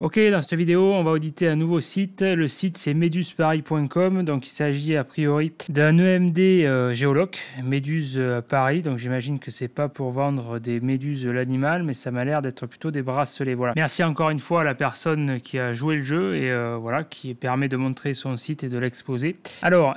Ok, dans cette vidéo, on va auditer un nouveau site. Le site, c'est medusparis.com. Donc, il s'agit a priori d'un EMD géologue, Méduse Paris. Donc, j'imagine que c'est pas pour vendre des méduses l'animal, mais ça m'a l'air d'être plutôt des bracelets. Voilà. Merci encore une fois à la personne qui a joué le jeu et voilà, qui permet de montrer son site et de l'exposer. Alors,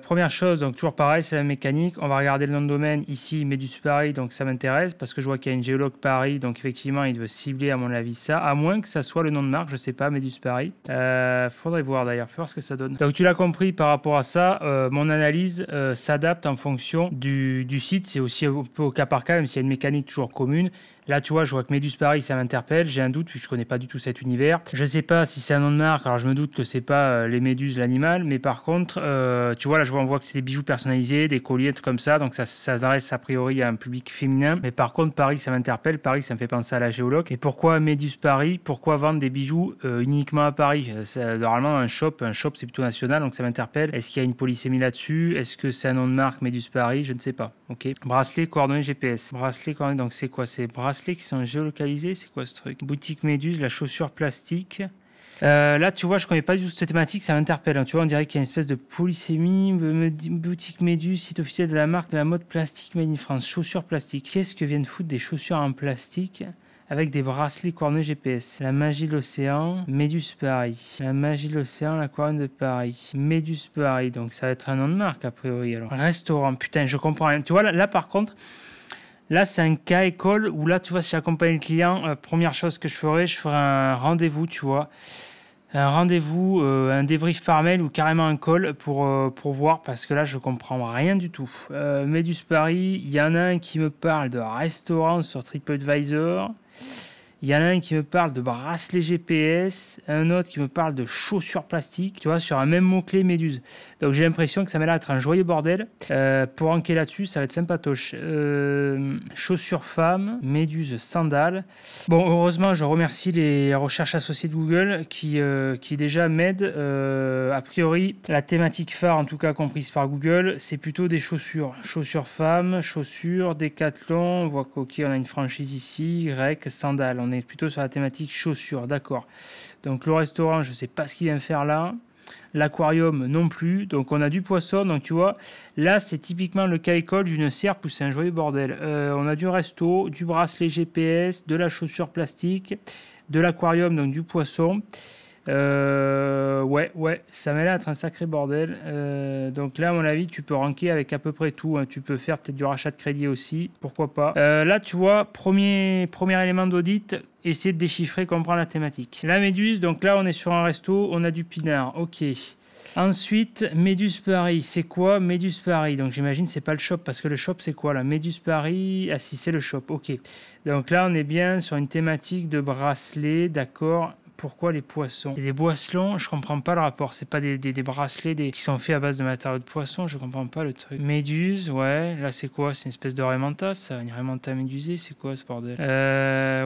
première chose, donc toujours pareil, c'est la mécanique. On va regarder le nom de domaine ici, Méduse Paris. Donc, ça m'intéresse parce que je vois qu'il y a une géologue Paris. Donc, effectivement, il veut cibler, à mon avis, ça, à moins que ça soit le nom de marque, je sais pas, Méduse Paris. Faudrait voir d'ailleurs, faut voir ce que ça donne. Donc tu l'as compris par rapport à ça, mon analyse s'adapte en fonction du site. C'est aussi un peu au cas par cas, même s'il y a une mécanique toujours commune. Là, tu vois, je vois que Méduse Paris, ça m'interpelle. J'ai un doute, puisque je connais pas du tout cet univers. Je sais pas si c'est un nom de marque. Alors, je me doute que c'est pas les méduses, l'animal. Mais par contre, tu vois, là, on voit que c'est des bijoux personnalisés, des colliers, trucs comme ça. Donc, ça s'adresse a priori à un public féminin. Mais par contre, Paris, ça m'interpelle. Paris, ça me fait penser à la géologue. Et pourquoi Méduse Paris? Pourquoi vendre des bijoux uniquement à Paris? Normalement, un shop, c'est plutôt national. Donc, ça m'interpelle. Est-ce qu'il y a une polysémie là-dessus? Est-ce que c'est un nom de marque Méduse Paris? Je ne sais pas. Ok. Bracelet, coordonnées GPS. Bracelet, coordonnées. Donc, c'est quoi? C'est bracelet qui sont géolocalisés, c'est quoi ce truc? Boutique Méduse, la chaussure plastique. Là, tu vois, je connais pas du tout cette thématique, ça m'interpelle. Hein. Tu vois, on dirait qu'il y a une espèce de polysémie. Boutique Méduse, site officiel de la marque de la mode plastique made in France. Chaussures plastiques. Qu'est-ce que viennent foutre des chaussures en plastique avec des bracelets coordonnées GPS? La magie de l'océan, Méduse Paris. La magie de l'océan, l'aquarium de Paris. Méduse Paris, donc ça va être un nom de marque a priori. Alors, restaurant, putain, je comprends rien. Tu vois, là par contre. Là, c'est un cas école où là, tu vois, si j'accompagne le client, première chose que je ferai un rendez-vous, tu vois. Un rendez-vous, un débrief par mail ou carrément un call pour voir parce que là, je comprends rien du tout. Méduse Paris, il y en a un qui me parle de restaurant sur TripAdvisor. Il y en a un qui me parle de bracelet GPS, un autre qui me parle de chaussures plastiques, tu vois, sur un même mot-clé Méduse. Donc j'ai l'impression que ça m'a l'air d'être un joyeux bordel. Pour enquêter là-dessus, ça va être sympatoche. Chaussures femmes, Méduse sandales. Bon, heureusement, je remercie les recherches associées de Google qui déjà m'aident. A priori, la thématique phare, en tout cas comprise par Google, c'est plutôt des chaussures. Chaussures femmes, chaussures, Décathlon. On voit qu'on a une franchise ici, grec, sandales. On est plutôt sur la thématique chaussures, d'accord. Donc le restaurant, je ne sais pas ce qu'il vient faire là. L'aquarium non plus. Donc on a du poisson. Donc tu vois, là c'est typiquement le cas école d'une serpe où c'est un joyeux bordel. On a du resto, du bracelet GPS, de la chaussure plastique, de l'aquarium, donc du poisson. Ouais, ça m'a l'air d'être un sacré bordel. Donc là, à mon avis, tu peux ranker avec à peu près tout. Hein. Tu peux faire peut-être du rachat de crédit aussi, pourquoi pas. Là, tu vois, premier élément d'audit, essayer de déchiffrer, comprendre la thématique. La Méduse, donc là, on est sur un resto, on a du pinard, ok. Ensuite, Méduse Paris, c'est quoi Méduse Paris? Donc j'imagine c'est pas le shop, parce que le shop c'est quoi là? Méduse Paris, ah si c'est le shop, ok. Donc là on est bien sur une thématique de bracelet, d'accord. Pourquoi les poissons? Et les boisselons, je comprends pas le rapport. C'est pas des bracelets qui sont faits à base de matériaux de poisson, je comprends pas le truc. Méduse, ouais, là c'est quoi? C'est une espèce de Raimanta, ça? Une Raimanta médusée, c'est quoi ce bordel?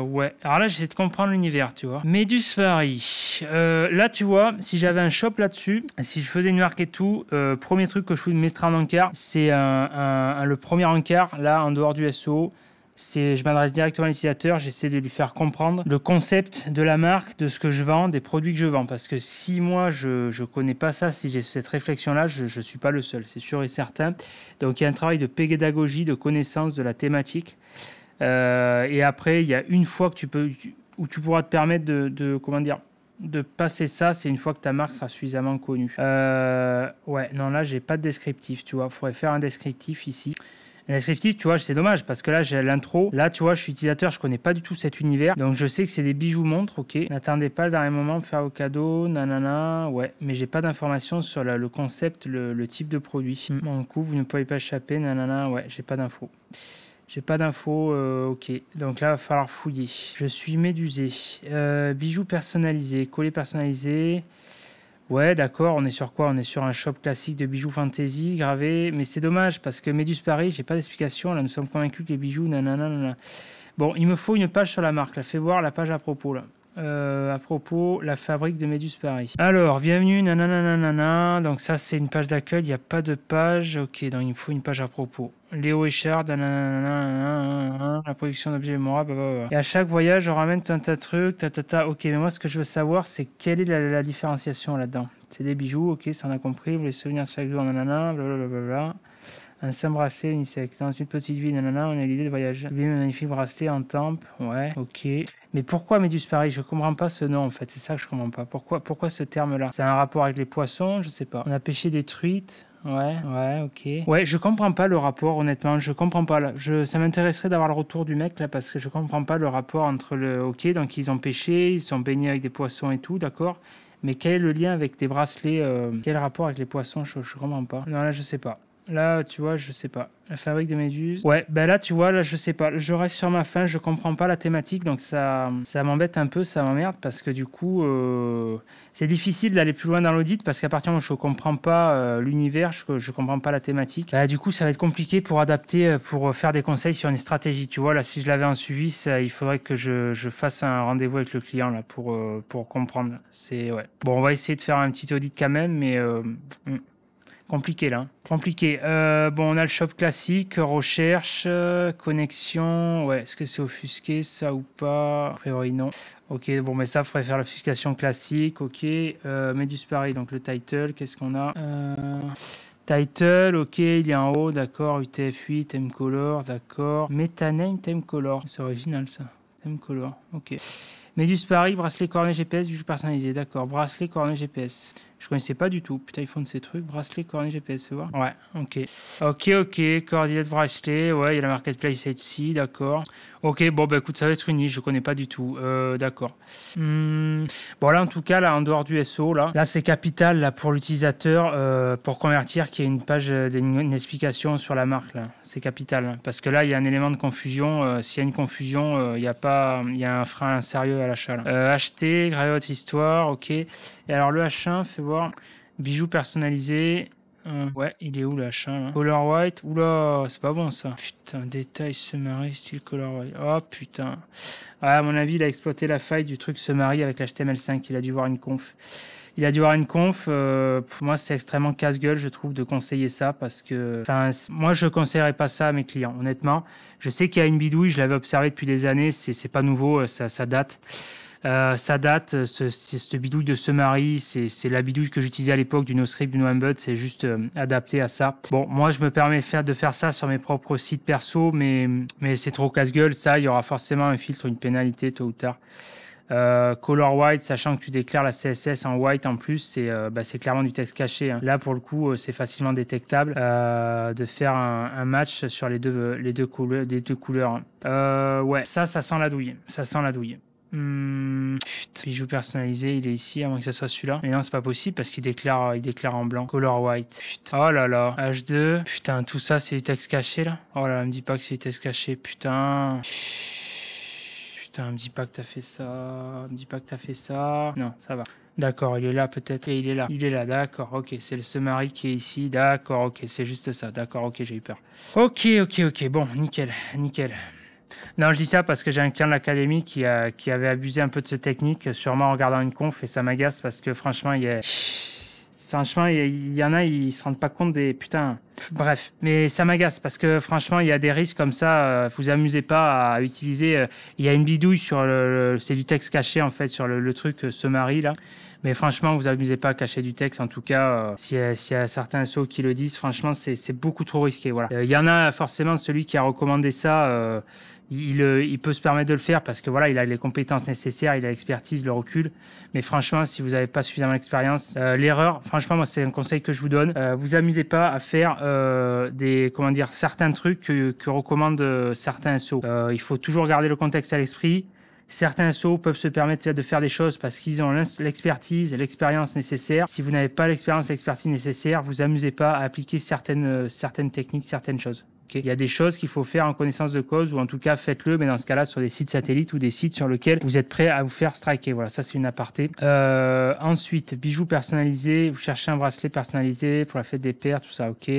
Ouais. Alors là j'essaie de comprendre l'univers, tu vois. Méduse Paris. Là tu vois, si j'avais un shop là-dessus, si je faisais une marque et tout, premier truc que je mettrais en encart, c'est le premier encart, là en dehors du SEO. Je m'adresse directement à l'utilisateur, j'essaie de lui faire comprendre le concept de la marque, de ce que je vends, des produits que je vends. Parce que si moi, je ne connais pas ça, si j'ai cette réflexion-là, je ne suis pas le seul, c'est sûr et certain. Donc, il y a un travail de pédagogie, de connaissance de la thématique. Et après, il y a une fois que où tu pourras te permettre de passer ça, c'est une fois que ta marque sera suffisamment connue. Ouais, non, là, j'ai pas de descriptif, tu vois. Il faudrait faire un descriptif ici. Un descriptif, tu vois, c'est dommage parce que là, j'ai l'intro. Là, tu vois, je suis utilisateur, je connais pas du tout cet univers. Donc, je sais que c'est des bijoux montres, ok. N'attendez pas le dernier moment pour faire au cadeau, nanana, ouais. Mais j'ai pas d'informations sur le concept, le type de produit. Mon coup, vous ne pouvez pas échapper, nanana, ouais, j'ai pas d'infos. J'ai pas d'infos, ok. Donc là, il va falloir fouiller. Je suis médusé. Bijoux personnalisés, collés personnalisés. Ouais, d'accord, on est sur quoi? On est sur un shop classique de bijoux fantasy gravés, mais c'est dommage parce que Méduse Paris, j'ai pas d'explication. Là, nous sommes convaincus que les bijoux, nanana. Bon, il me faut une page sur la marque. Là, fais voir la page à propos là. À propos, la fabrique de Méduse Paris. Alors, bienvenue, nanana. Donc ça, c'est une page d'accueil. Il n'y a pas de page. Ok, donc il me faut une page à propos. Léo Echard, nanana, la production d'objets mémorables. Et à chaque voyage, on ramène un tas de trucs. Ok, mais moi, ce que je veux savoir, c'est quelle est la différenciation là-dedans. C'est des bijoux, ok, ça on a compris. Les souvenirs de chaque jour, nanana, blablabla. Un simple bracelet unisexe. Dans une petite ville, nanana, on a l'idée de voyager. Un magnifique bracelet en temple. Ouais, ok. Mais pourquoi Méduse Paris? Je comprends pas ce nom en fait. C'est ça que je comprends pas. Pourquoi ce terme-là? C'est un rapport avec les poissons? Je sais pas. On a pêché des truites. Ouais, ok. Ouais, je comprends pas le rapport, honnêtement. Je comprends pas là. Ça m'intéresserait d'avoir le retour du mec là parce que je comprends pas le rapport entre le. Ok, donc ils ont pêché, ils sont baignés avec des poissons et tout, d'accord. Mais quel est le lien avec des bracelets? Quel rapport avec les poissons? Je comprends pas. Non, là, je sais pas. Là, tu vois, je sais pas. La fabrique de méduses. Ouais, ben là, tu vois, là, je sais pas. Je reste sur ma faim, je comprends pas la thématique, donc ça m'embête un peu, ça m'emmerde, parce que du coup, c'est difficile d'aller plus loin dans l'audit, parce qu'à partir du moment où je comprends pas l'univers, je comprends pas la thématique. Bah, du coup, ça va être compliqué pour adapter, pour faire des conseils sur une stratégie. Tu vois, là, si je l'avais en suivi, il faudrait que je fasse un rendez-vous avec le client, là, pour comprendre. Ouais. Bon, on va essayer de faire un petit audit quand même, mais... compliqué là. Compliqué. Bon, on a le shop classique, recherche, connexion. Ouais, est-ce que c'est offusqué ça ou pas? A priori, non. Ok, bon, mais ça, il faudrait faire l'offuscation classique. Ok. Méduse Paris, donc le title, qu'est-ce qu'on a? Title, ok, il est en haut, d'accord. UTF-8, Theme Color, d'accord. Metaname, Theme Color. C'est original ça. Theme Color, ok. Méduse Paris, bracelet cornet GPS, bijoux personnalisé, d'accord. Bracelet cornet GPS. Je connaissais pas du tout. Putain, ils font de ces trucs. Bracelet, cornet, GPS, tu vois. Ouais, ok. Ok. Coordinate bracelet. Ouais, il y a la marketplace Etsy, d'accord. Ok, bon, bah écoute, ça va être une niche. Je connais pas du tout. D'accord. Bon, là, en tout cas, là, en dehors du SEO, là c'est capital là, pour l'utilisateur pour convertir qu'il y ait une page, une explication sur la marque. Là. C'est capital. Hein, parce que là, il y a un élément de confusion. S'il y a une confusion, il y a un frein sérieux à l'achat. Acheter, grave histoire, ok. Et alors le H1, fais voir. Bijoux personnalisés. Ouais, il est où le H1 là? Color white. Oula, c'est pas bon ça. Putain, détail Summary, style color white. Oh putain. Ouais, à mon avis, il a exploité la faille du truc Summary avec l'HTML5. Il a dû voir une conf. Pour moi, c'est extrêmement casse-gueule, je trouve, de conseiller ça parce que, moi, je conseillerais pas ça à mes clients, honnêtement. Je sais qu'il y a une bidouille, je l'avais observé depuis des années, c'est pas nouveau, ça date. Cette bidouille de Summary, c'est la bidouille que j'utilisais à l'époque du NoScript, du NoEmbed, c'est juste adapté à ça. Bon, moi, je me permets de faire ça sur mes propres sites perso, mais c'est trop casse-gueule, ça, il y aura forcément un filtre, une pénalité tôt ou tard. Color white, sachant que tu déclares la CSS en white en plus, c'est clairement du texte caché. Hein. Là, pour le coup, c'est facilement détectable de faire un match sur les deux couleurs. Ouais, ça sent la douille. Ça sent la douille. Putain, bijou personnalisé, il est ici, à moins que ça soit celui-là. Mais non, c'est pas possible parce qu'il déclare en blanc. Color white. Putain. Oh là là. H2. Putain, tout ça, c'est du texte caché là. Oh là là, me dis pas que c'est du texte caché. Putain. Putain, me dis pas que t'as fait ça. Me dis pas que t'as fait ça. Non, ça va. D'accord, il est là peut-être. Et il est là. Il est là, d'accord, ok. C'est le Summary qui est ici. D'accord, ok. C'est juste ça. D'accord, ok, j'ai eu peur. Ok. Bon, nickel. Non, je dis ça parce que j'ai un client de l'académie qui avait abusé un peu de cette technique, sûrement en regardant une conf, et ça m'agace parce que franchement, il y en a, ils se rendent pas compte des... Putain, bref. Mais ça m'agace parce que franchement, il y a des risques comme ça, vous amusez pas à utiliser... il y a une bidouille sur c'est du texte caché en fait, sur le truc Summary là. Mais franchement, vous amusez pas à cacher du texte. En tout cas, s'il y a certains SEO qui le disent, franchement, c'est beaucoup trop risqué. Voilà. Il y en a forcément celui qui a recommandé ça. Il peut se permettre de le faire parce que voilà, il a les compétences nécessaires, il a l'expertise, le recul. Mais franchement, si vous n'avez pas suffisamment d'expérience, l'erreur, franchement, moi, c'est un conseil que je vous donne. Vous amusez pas à faire certains trucs que recommandent certains SEO. Il faut toujours garder le contexte à l'esprit. Certains SEO peuvent se permettre de faire des choses parce qu'ils ont l'expertise et l'expérience nécessaire. Si vous n'avez pas l'expérience et l'expertise nécessaire, vous amusez pas à appliquer certaines techniques, certaines choses. Okay. Il y a des choses qu'il faut faire en connaissance de cause ou en tout cas faites-le, mais dans ce cas-là sur des sites satellites ou des sites sur lesquels vous êtes prêt à vous faire striker. Voilà, ça c'est une aparté. Ensuite, bijoux personnalisés. Vous cherchez un bracelet personnalisé pour la fête des pères, tout ça, ok.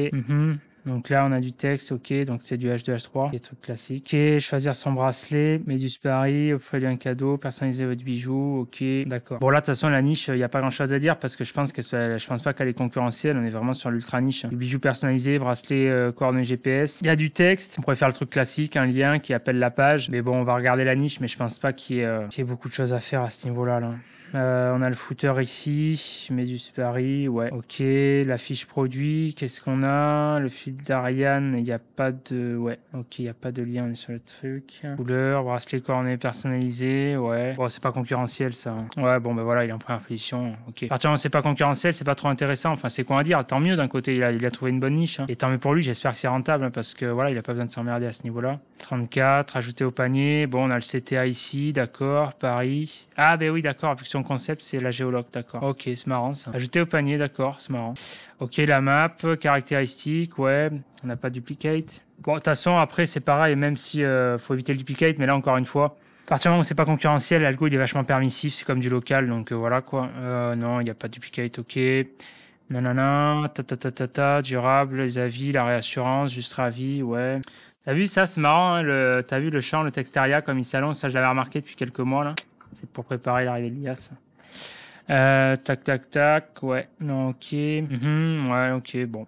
Donc là, on a du texte, ok, donc c'est du H2H3, des trucs classiques. Ok, choisir son bracelet, Méduse Paris, offrez-lui un cadeau, personnaliser votre bijou, ok, d'accord. Bon là, de toute façon, la niche, il n'y a pas grand-chose à dire parce que je pense pas qu'elle est concurrentielle, on est vraiment sur l'ultra niche. Du bijou personnalisé, bracelet, coordonnées GPS. Il y a du texte, on pourrait faire le truc classique, un lien qui appelle la page, mais bon, on va regarder la niche, mais je pense pas qu'il y ait beaucoup de choses à faire à ce niveau-là, là. On a le footer ici, Méduse Paris, ouais, ok. La fiche produit, qu'est-ce qu'on a? Le fil d'Ariane, il n'y a pas de... Ouais, ok, il n'y a pas de lien, on est sur le truc. Couleur, bracelet coordonnées personnalisé, ouais. Bon, c'est pas concurrentiel, ça. Ouais, bon, ben voilà, il est en première position, ok. À partir du moment où c'est pas concurrentiel, c'est pas trop intéressant. Enfin, c'est quoi à dire? Tant mieux, d'un côté, il a trouvé une bonne niche. Hein. Et tant mieux pour lui, j'espère que c'est rentable, hein, parce que voilà, il a pas besoin de s'emmerder à ce niveau-là. 34, ajouter au panier. Bon, on a le CTA ici, d'accord, Paris. Ah, ben oui, d'accord, vu que son concept, c'est la géologue, d'accord. Ok, c'est marrant ça. Ajouter au panier, d'accord, c'est marrant. Ok, la map, caractéristiques, ouais, on n'a pas de duplicate. Bon, de toute façon, après, c'est pareil, même si faut éviter le duplicate, mais là, encore une fois, à partir du moment où c'est pas concurrentiel, l'algo, il est vachement permissif, c'est comme du local, donc voilà quoi. Non, il n'y a pas de duplicate, ok. Nanana, durable, les avis, la réassurance, juste ravi, ouais. T'as vu ça, c'est marrant, hein, t'as vu le champ, le Texteria, comme il s'allonge, ça je l'avais remarqué depuis quelques mois là. C'est pour préparer l'arrivée de l'IAS. Tac, ouais, non, ok. Ouais, ok, bon.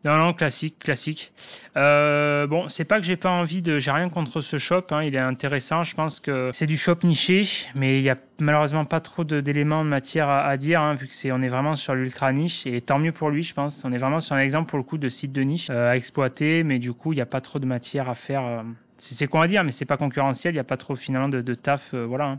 Non, classique, classique. Bon, c'est pas que j'ai pas envie de... J'ai rien contre ce shop, hein, il est intéressant. Je pense que c'est du shop niché, mais il y a malheureusement pas trop d'éléments de matière à dire, hein, vu que on est vraiment sur l'ultra niche, et tant mieux pour lui, je pense. On est vraiment sur un exemple, pour le coup, de site de niche à exploiter, mais du coup, il n'y a pas trop de matière à faire. C'est quoi à dire, mais c'est pas concurrentiel, il n'y a pas trop finalement de taf, voilà.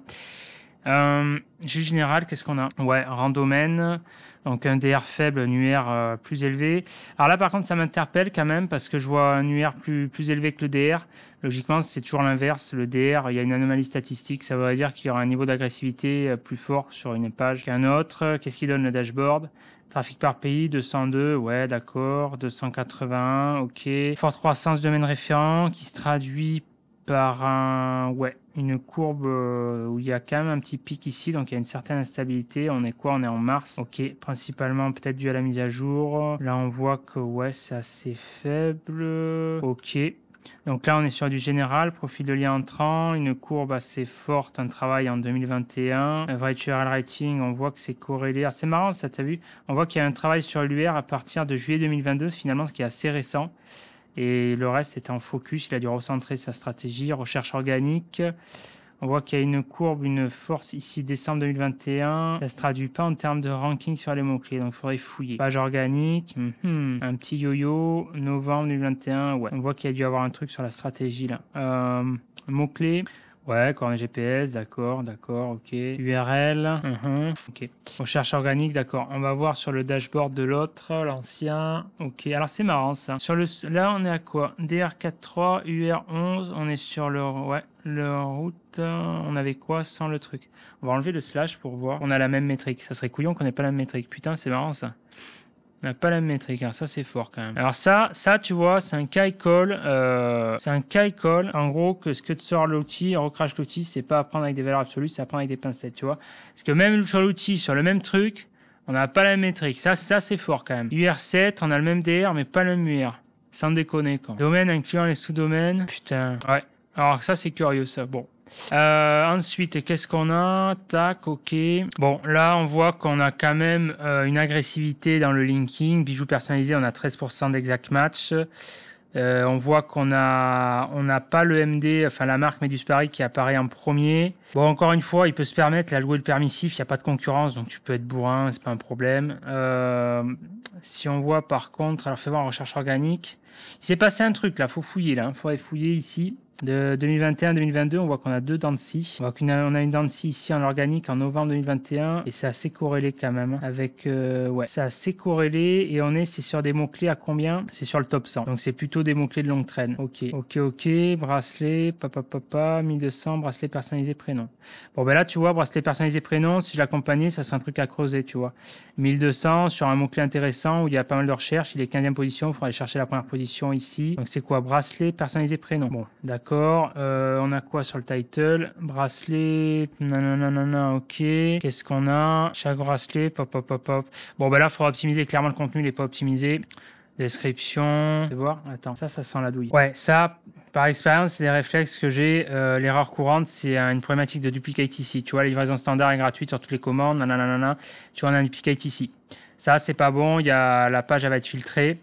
Hein. Jus général, qu'est-ce qu'on a? Ouais, randomen, donc un DR faible, un UR plus élevé. Alors là, par contre, ça m'interpelle quand même parce que je vois un UR plus élevé que le DR. Logiquement, c'est toujours l'inverse. Le DR, il y a une anomalie statistique. Ça veut dire qu'il y aura un niveau d'agressivité plus fort sur une page qu'un autre. Qu'est-ce qui donne le dashboard? Trafic par pays, 202, ouais, d'accord. 281, ok. Forte croissance domaine référent qui se traduit par une courbe où il y a quand même un petit pic ici, donc il y a une certaine instabilité. On est quoi? On est en mars. Ok, principalement peut-être dû à la mise à jour. Là, on voit que ouais, c'est assez faible. Ok. Donc là, on est sur du général, profil de lien entrant, une courbe assez forte, un travail en 2021. Average URL rating, on voit que c'est corrélé. C'est marrant ça, t'as vu? On voit qu'il y a un travail sur l'UR à partir de juillet 2022, finalement, ce qui est assez récent. Et le reste était en focus, il a dû recentrer sa stratégie, recherche organique. On voit qu'il y a une courbe, une force ici, décembre 2021. Ça ne se traduit pas en termes de ranking sur les mots-clés, donc il faudrait fouiller. Page organique, un petit yo-yo, novembre 2021, ouais. On voit qu'il y a dû avoir un truc sur la stratégie là. Mots-clés. Ouais, coordonnées GPS, d'accord, ok. URL, ok. Recherche organique, d'accord. On va voir sur le dashboard de l'autre, l'ancien. Ok, alors c'est marrant ça. Là, on est à quoi? DR43, UR11, on est sur le route. On avait quoi sans le truc? On va enlever le slash pour voir. On a la même métrique. Ça serait couillon qu'on n'ait pas la même métrique. Putain, c'est marrant ça. On n'a pas la même métrique, hein. Ça c'est fort quand même. Alors ça tu vois, c'est un K-call. C'est un K-call. En gros, que ce que te sort l'outil, recrache l'outil, c'est pas apprendre avec des valeurs absolues, c'est apprendre avec des pincettes, tu vois. Parce que même sur l'outil, sur le même truc, on n'a pas la même métrique. Ça c'est fort quand même. UR7, on a le même DR, mais pas le même UR. Sans déconner quoi. Domaine incluant les sous-domaines. Putain, ouais. Alors ça c'est curieux ça. Bon. Ensuite, qu'est-ce qu'on a? Tac, ok. Bon, là, on voit qu'on a quand même une agressivité dans le linking. Bijoux personnalisé, on a 13% d'exact match. On voit qu'on n'a pas le MD, enfin la marque Méduse Paris qui apparaît en premier. Bon, encore une fois, il peut se permettre, l'algo est permissif, il n'y a pas de concurrence, donc tu peux être bourrin, c'est pas un problème. Si on voit par contre, alors fais voir en recherche organique. Il s'est passé un truc là, faut fouiller là, faudrait fouiller ici. De 2021-2022, on voit qu'on a deux dents de scie. On voit qu'on a une dent de scie ici en organique en novembre 2021 et c'est assez corrélé quand même avec c'est assez corrélé et c'est sur des mots-clés à combien? C'est sur le top 100. Donc c'est plutôt des mots-clés de longue traîne. Ok, bracelet, 1200, bracelet personnalisé prénom. Bon ben là tu vois, bracelet personnalisé prénom, si je l'accompagnais, ça serait un truc à creuser, tu vois. 1200 sur un mot-clé intéressant où il y a pas mal de recherches, il est 15e position, il faudra aller chercher la première position ici. Donc c'est quoi? Bracelet personnalisé prénom. Bon, d'accord. On a quoi sur le title? Bracelet, non, ok. Qu'est-ce qu'on a? Chaque bracelet, pop. Bon, ben là, il faudra optimiser. Clairement, le contenu n'est pas optimisé. Description. Fais voir. Attends, ça sent la douille. Ouais, ça, par expérience, c'est des réflexes que j'ai. L'erreur courante, c'est une problématique de duplicate ici. Tu vois, la livraison standard est gratuite sur toutes les commandes. Nanana. Tu vois, on a un duplicate ici. Ça, c'est pas bon. La page, elle va être filtrée.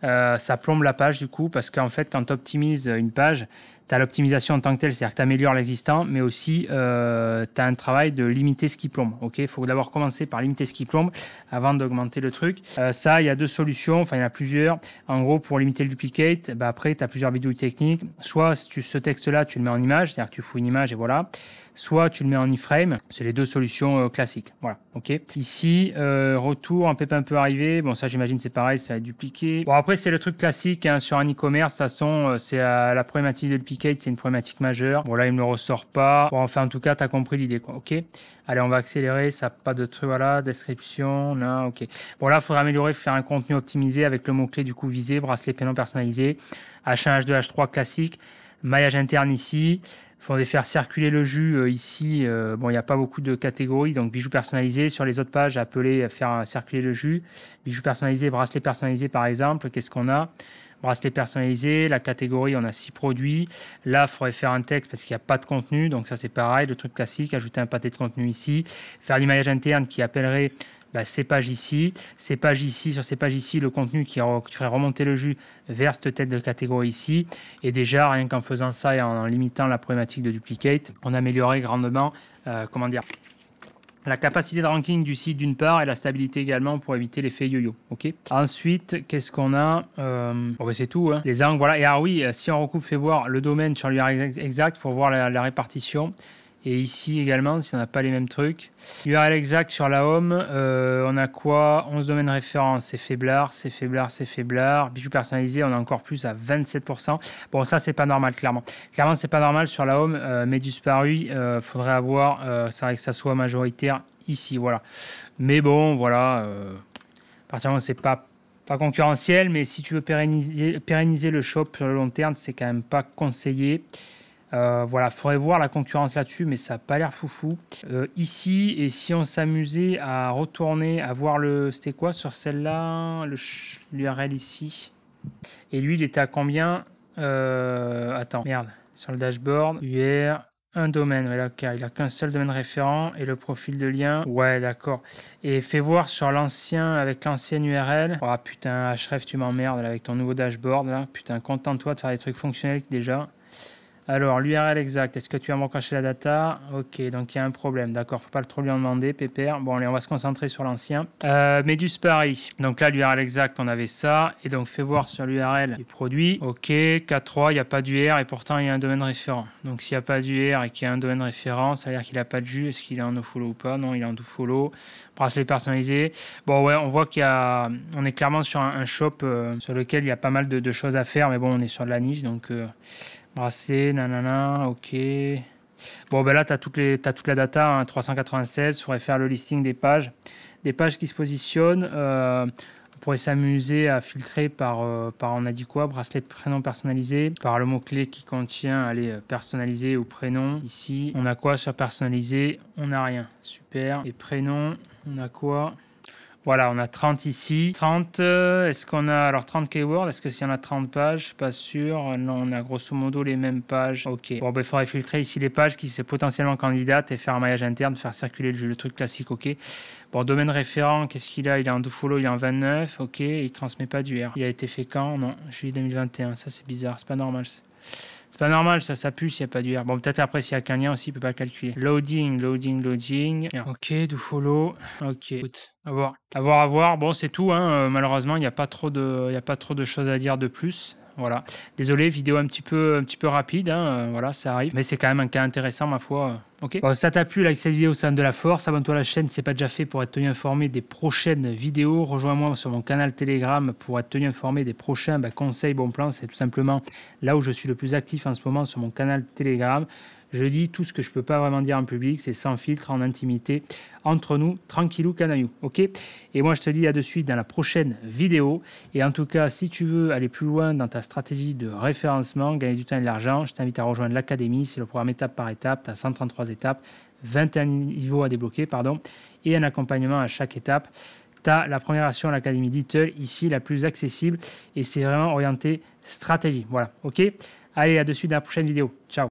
Ça plombe la page du coup, parce qu'en fait, quand tu optimises une page, tu as l'optimisation en tant que telle, c'est-à-dire que tu améliores l'existant, mais aussi tu as un travail de limiter ce qui plombe. Il faut d'abord commencer par limiter ce qui plombe avant d'augmenter le truc. Ça, il y a deux solutions, enfin il y en a plusieurs. En gros, pour limiter le duplicate, après, tu as plusieurs vidéos techniques. Soit ce texte-là, tu le mets en image, c'est-à-dire que tu fous une image et voilà. Soit tu le mets en iframe, c'est les deux solutions classiques. Voilà, ok. Ici, retour, un pépin peut arriver. Bon, ça, j'imagine, c'est pareil, ça va être dupliqué. Bon, après, c'est le truc classique hein, sur un e-commerce. De toute façon, c'est la problématique de duplicate, c'est une problématique majeure. Bon, là, il ne me ressort pas. Bon, enfin, en tout cas, tu as compris l'idée, quoi, ok. Allez, on va accélérer, ça n'a pas de truc, voilà, description, là, ok. Bon, là, il faudra améliorer, faire un contenu optimisé avec le mot-clé, du coup, visé, bracelet prénom personnalisé, H1, H2, H3 classique, maillage interne ici. Il faudrait faire circuler le jus ici. Bon, il n'y a pas beaucoup de catégories, donc bijoux personnalisés. Sur les autres pages, appeler faire circuler le jus. Bijoux personnalisés, bracelet personnalisé par exemple. Qu'est-ce qu'on a? Bracelet personnalisé, la catégorie, on a 6 produits. Là, il faudrait faire un texte parce qu'il n'y a pas de contenu. Donc ça, c'est pareil, le truc classique, ajouter un pâté de contenu ici. Faire l'image interne qui appellerait ces pages ici, sur ces pages ici, le contenu qui ferait remonter le jus vers cette tête de catégorie ici. Et déjà, rien qu'en faisant ça et en limitant la problématique de duplicate, on améliorerait grandement, la capacité de ranking du site d'une part et la stabilité également pour éviter l'effet yo-yo. Okay. Ensuite, qu'est-ce qu'on a c'est tout. Hein. Les angles, voilà. Et oui, si on recoupe, fait voir le domaine sur l'URL exact pour voir la répartition. Et ici également, si on n'a pas les mêmes trucs. URL exact sur la home, on a quoi? 11 domaines références, c'est faiblard. Bijoux personnalisé, on a encore plus à 27%. Bon, ça, c'est pas normal, clairement. Clairement, c'est pas normal sur la home. Méduse Paris, faudrait avoir, c'est vrai que ça soit majoritaire ici, voilà. Mais bon, voilà. À partir du moment où c'est pas concurrentiel, mais si tu veux pérenniser le shop sur le long terme, c'est quand même pas conseillé. Voilà, il faudrait voir la concurrence là-dessus, mais ça n'a pas l'air foufou. Ici, et si on s'amusait à retourner, à voir c'était quoi sur celle-là, l'URL ici. Et lui, il était à combien Attends, merde, sur le dashboard, UR, un domaine, il n'a qu'un seul domaine référent et le profil de lien. Ouais, d'accord. Et fais voir sur l'ancien, avec l'ancienne URL. Oh putain, Href, tu m'emmerdes avec ton nouveau dashboard là. Putain, contente-toi de faire des trucs fonctionnels déjà. Alors, l'URL exact, est-ce que tu vas me cacher la data? Ok, donc il y a un problème, d'accord, faut pas trop lui en demander, pépère. Bon, allez, on va se concentrer sur l'ancien. Méduse Paris, donc là, l'URL exact, on avait ça, et donc fais voir sur l'URL les produits. Ok, K3, il n'y a pas d'UR, et pourtant, il y a un domaine référent. Donc, s'il n'y a pas d'UR et qu'il y a un domaine référent, ça veut dire qu'il n'a pas de jus. Est-ce qu'il est en nofollow ou pas? Non, il est en dofollow. Bracelet personnalisé. Bon, ouais, on voit on est clairement sur un shop sur lequel il y a pas mal de choses à faire, mais bon, on est sur de la niche, donc... bracelet, nanana, ok. Bon, ben là, tu as toute la data, hein, 396. Il faudrait faire le listing des pages qui se positionnent. On pourrait s'amuser à filtrer par, on a dit quoi, bracelet prénom personnalisé, par le mot-clé qui contient, allez, personnalisé ou prénom. Ici, on a quoi sur personnalisé? On n'a rien. Super. Et prénom, on a quoi? Voilà, on a 30 ici. 30, est-ce qu'on a... Alors, 30 keywords, est-ce que s'il y en a 30 pages? Je suis pas sûr. Non, on a grosso modo les mêmes pages. Ok. Bon, ben, il faudrait filtrer ici les pages qui sont potentiellement candidates et faire un maillage interne, faire circuler le truc classique, ok. Bon, domaine référent, qu'est-ce qu'il a? Il est en dofollow, il est en 29, ok. Il ne transmet pas d'UR. Il a été fait quand? Non, juillet 2021. Ça, c'est bizarre, c'est pas normal. C'est pas normal, ça pue s'il n'y a pas d'UR. Bon, peut-être après, s'il n'y a qu'un lien aussi, il ne peut pas le calculer. Loading. Ok, dofollow. Ok, écoute, à voir. Bon, c'est tout. Hein. Malheureusement, il n'y a pas trop de choses à dire de plus. Voilà. Désolé, vidéo un petit peu rapide. Hein. Voilà, ça arrive. Mais c'est quand même un cas intéressant, ma foi. Ok. Bon, ça t'a plu, like cette vidéo, ça donne de la force. Abonne-toi à la chaîne si ce n'est pas déjà fait pour être tenu informé des prochaines vidéos. Rejoins-moi sur mon canal Telegram pour être tenu informé des prochains conseils, bons plans. C'est tout simplement là où je suis le plus actif en ce moment sur mon canal Telegram. Je dis tout ce que je ne peux pas vraiment dire en public, c'est sans filtre, en intimité, entre nous, tranquillou, canaillou, ok? Et moi, je te dis à de suite dans la prochaine vidéo. Et en tout cas, si tu veux aller plus loin dans ta stratégie de référencement, gagner du temps et de l'argent, je t'invite à rejoindre l'académie. C'est le programme étape par étape. Tu as 133 étapes, 21 niveaux à débloquer, et un accompagnement à chaque étape. tu as la première version de l'Académie Little, ici la plus accessible, et c'est vraiment orienté stratégie. Voilà, ok. Allez, à dessus dans la prochaine vidéo. Ciao.